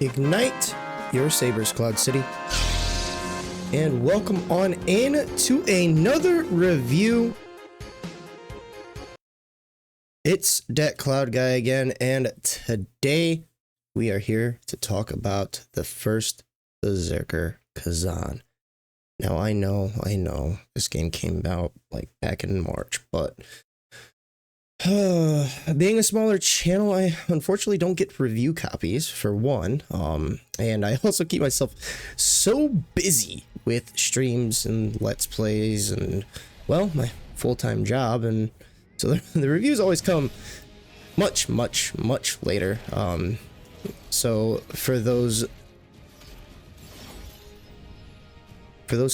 Ignite your sabers, Cloud City. And welcome on in to another review. It's DATCLOUDGUY again, and today we are here to talk about the first Berserker Khazan. Now I know this game came out like back in March, but being a smaller channel, I unfortunately don't get review copies for one, and I also keep myself so busy with streams and let's plays and, well, my full-time job, and so the reviews always come much later. So for those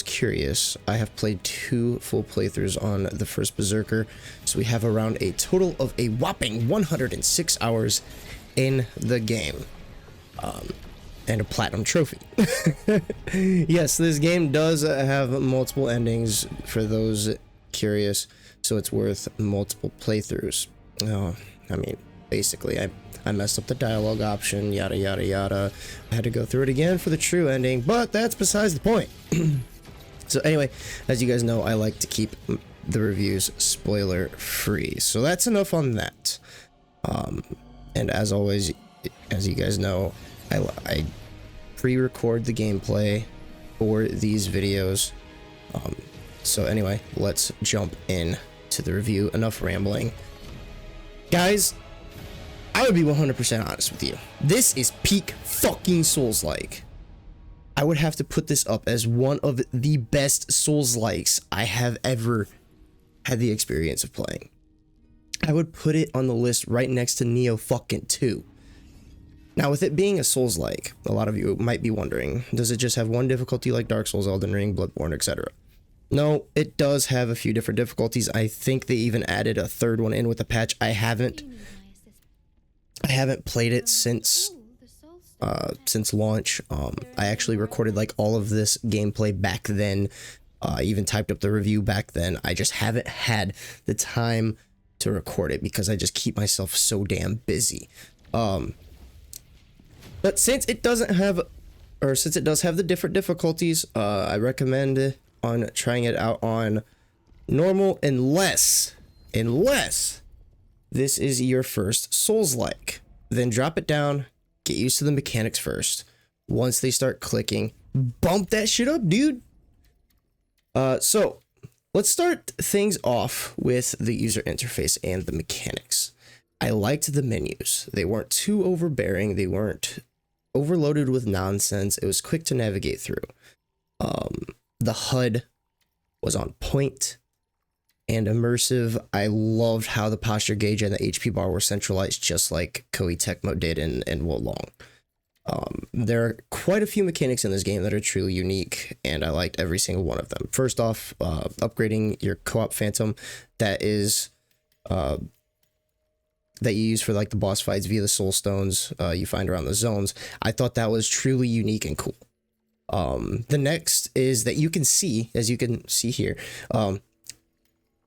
curious, I have played 2 full playthroughs on the first Berserker, so we have around a total of a whopping 106 hours in the game, and a platinum trophy. Yes, this game does have multiple endings for those curious, so it's worth multiple playthroughs. I mean, basically, I messed up the dialogue option, yada yada yada. I had to go through it again for the true ending, but that's besides the point. So anyway, as you guys know, I like to keep the reviews spoiler free, so that's enough on that. And as always, as you guys know, I pre-record the gameplay for these videos. So anyway, let's jump in to the review. Enough rambling, guys. I would be 100% honest with you. This is peak fucking Souls-like. I would have to put this up as one of the best Souls-likes I have ever had the experience of playing. I would put it on the list right next to Neo fucking 2. Now, with it being a Souls-like, a lot of you might be wondering, does it just have one difficulty like Dark Souls, Elden Ring, Bloodborne, etc.? No, it does have a few different difficulties. I think they even added a third one in with the patch. I haven't played it since launch. I actually recorded like all of this gameplay back then. I even typed up the review back then. I just haven't had the time to record it because I just keep myself so damn busy. But since it does have the different difficulties, I recommend on trying it out on normal, unless this is your first Souls-like. Then drop it down, get used to the mechanics first. Once they start clicking, bump that shit up, dude. So let's start things off with the user interface and the mechanics. I liked the menus. They weren't too overbearing. They weren't overloaded with nonsense. It was quick to navigate through. The HUD was on point and immersive. I loved how the posture gauge and the HP bar were centralized, just like Koei Tecmo did in Wolong. There are quite a few mechanics in this game that are truly unique, and I liked every single one of them. First off, upgrading your co-op Phantom, that is that you use for like the boss fights via the soul stones you find around the zones. I thought that was truly unique and cool. The next is that you can see, as you can see here,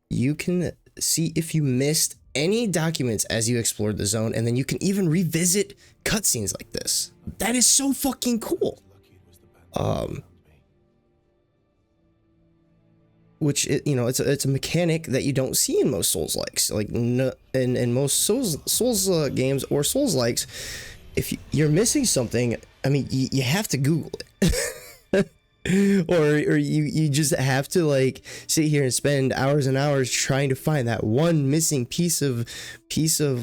you can see if you missed any documents as you explored the zone, and then you can even revisit cutscenes like this. That is so fucking cool. Which, it's a mechanic that you don't see in most Souls-likes. Like, in most Souls games or Souls-likes, if you're missing something, I mean, you have to Google it. or you just have to like sit here and spend hours and hours trying to find that one missing piece of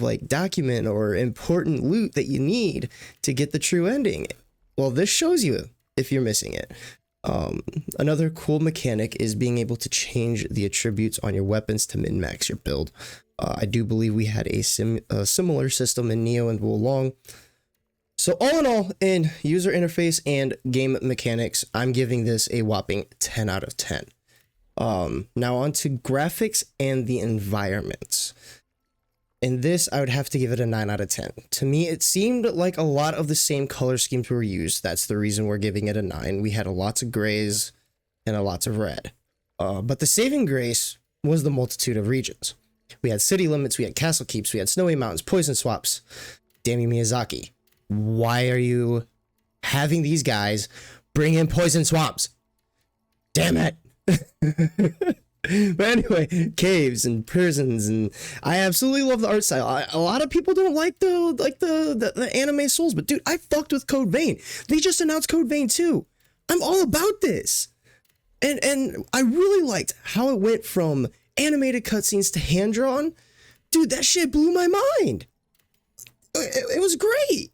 like document or important loot that you need to get the true ending. Well, this shows you if you're missing it. Another cool mechanic is being able to change the attributes on your weapons to min-max your build. I do believe we had a similar system in Neo and Wolong. So all in all, in user interface and game mechanics, I'm giving this a whopping 10 out of 10. Now on to graphics and the environments. In this, I would have to give it a 9 out of 10. To me, it seemed like a lot of the same color schemes were used. That's the reason we're giving it a 9. We had lots of grays and lots of red. But the saving grace was the multitude of regions. We had city limits, we had castle keeps, we had snowy mountains, poison swaps. Damn you, Miyazaki. Why are you having these guys bring in poison swamps. Damn it. But anyway, caves and prisons, and I absolutely love the art style. A lot of people don't like the anime Souls, but dude, I fucked with Code Vein. They just announced Code Vein 2. I'm all about this. And I really liked how it went from animated cutscenes to hand-drawn. Dude, that shit blew my mind. It was great.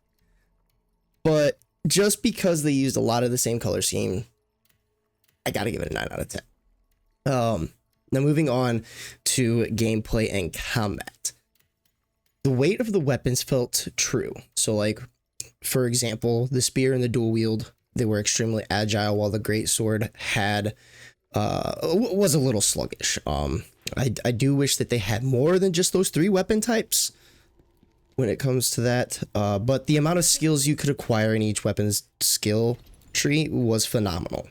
But just because they used a lot of the same color scheme, I gotta give it a 9 out of 10. Now moving on to gameplay and combat. The weight of the weapons felt true. So like, for example, the spear and the dual wield, they were extremely agile, while the greatsword had was a little sluggish. I do wish that they had more than just those 3 weapon types when it comes to that. But the amount of skills you could acquire in each weapon's skill tree was phenomenal.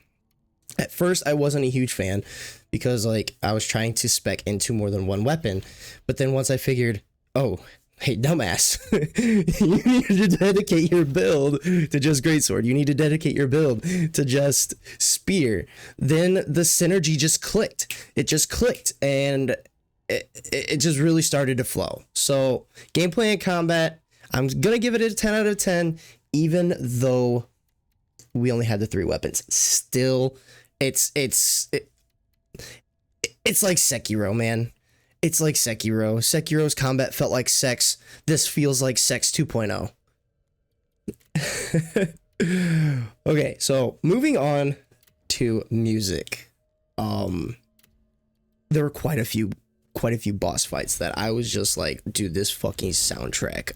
At first, I wasn't a huge fan because like I was trying to spec into more than one weapon. But then once I figured, oh, hey, dumbass, you need to dedicate your build to just greatsword. You need to dedicate your build to just spear. Then the synergy just clicked. It just clicked, and it just really started to flow. So gameplay and combat, I'm going to give it a 10 out of 10, even though we only had the 3 weapons. Still, it's like Sekiro, man. It's like Sekiro. Sekiro's combat felt like sex. This feels like sex 2.0. Okay, so moving on to music. There were quite a few boss fights that I was just like, dude, this fucking soundtrack.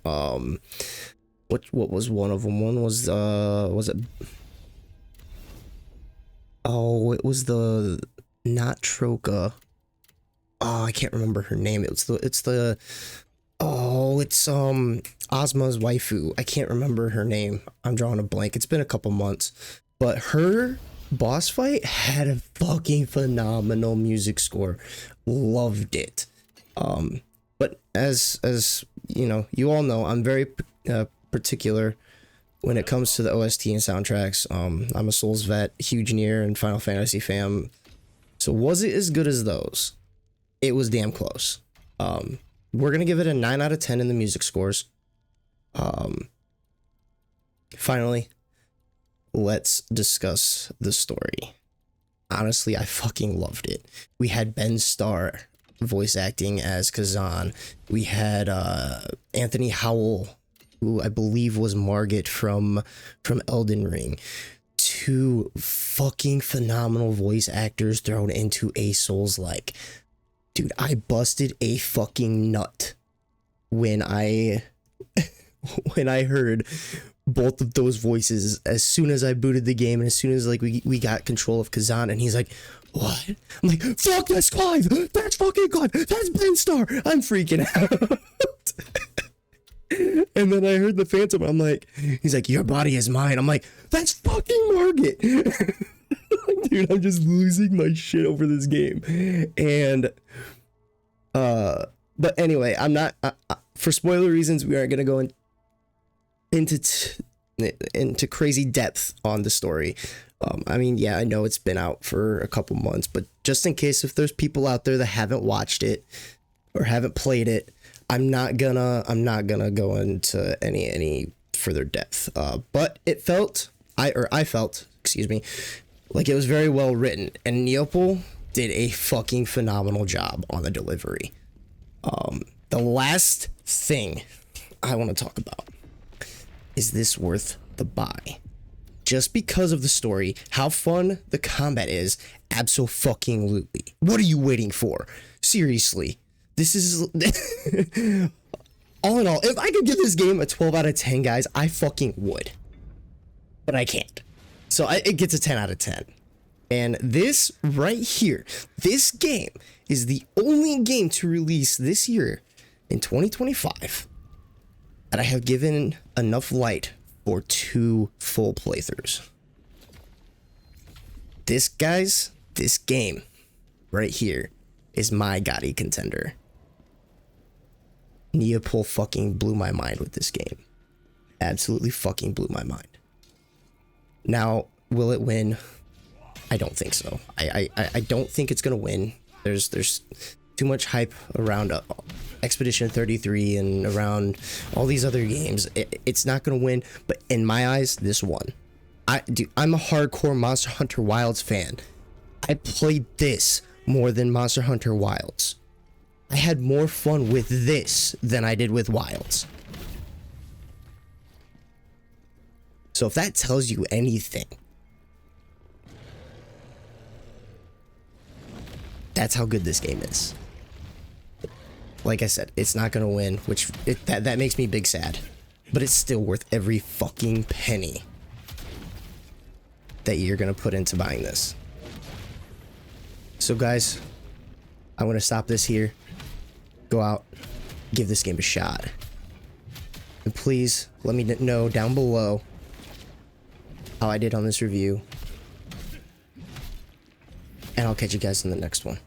What was one of them? One was it? Oh, it was the not Troka. Oh, I can't remember her name. It's Ozma's waifu. I can't remember her name. I'm drawing a blank. It's been a couple months, but her boss fight had a fucking phenomenal music score. Loved it. But as you know, you all know, I'm very particular when it comes to the OST and soundtracks. I'm a Souls vet, huge Nier and Final Fantasy fan. So was it as good as those? It was damn close. We're gonna give it a 9 out of 10 in the music scores. Finally, let's discuss the story. Honestly, I fucking loved it. We had Ben Starr voice acting as Khazan. We had Anthony Howell, who I believe was Margit from Elden Ring. 2 fucking phenomenal voice actors thrown into a Souls-like. Dude, I busted a fucking nut when I heard both of those voices as soon as I booted the game, and as soon as like we got control of Khazan, and he's like, what? I'm like, fuck, that's Clive! That's fucking Clive! That's Ben Starr! I'm freaking out. And then I heard the Phantom, I'm like, he's like, your body is mine. I'm like, that's fucking Margit! Dude, I'm just losing my shit over this game. And but anyway, I'm not for spoiler reasons, we aren't gonna go into crazy depth on the story. I mean, yeah, I know it's been out for a couple months, but just in case if there's people out there that haven't watched it or haven't played it, I'm not gonna go into any further depth. But I felt, excuse me, like it was very well written, and Neople did a fucking phenomenal job on the delivery. The last thing I want to talk about is this worth the buy? Just because of the story, how fun the combat is, abso-fucking-lutely. What are you waiting for? Seriously, this is all in all, if I could give this game a 12 out of 10, guys, I fucking would, but I can't. So it gets a 10 out of 10. And this right here, this game is the only game to release this year in 2025 that I have given enough light for 2 full playthroughs. This game right here is my GOTY contender. Neople fucking blew my mind with this game. Absolutely fucking blew my mind. Now, will it win? I don't think so. I don't think it's gonna win. There's too much hype around Expedition 33 and around all these other games. It's not gonna win, but in my eyes, this won. I'm a hardcore Monster Hunter Wilds fan. I played this more than Monster Hunter Wilds. I had more fun with this than I did with Wilds. So if that tells you anything, that's how good this game is. Like I said, it's not gonna win, which that makes me big sad, but it's still worth every fucking penny that you're gonna put into buying this. So guys, I want to stop this here. Go out, give this game a shot, and please let me know down below how I did on this review, and I'll catch you guys in the next one.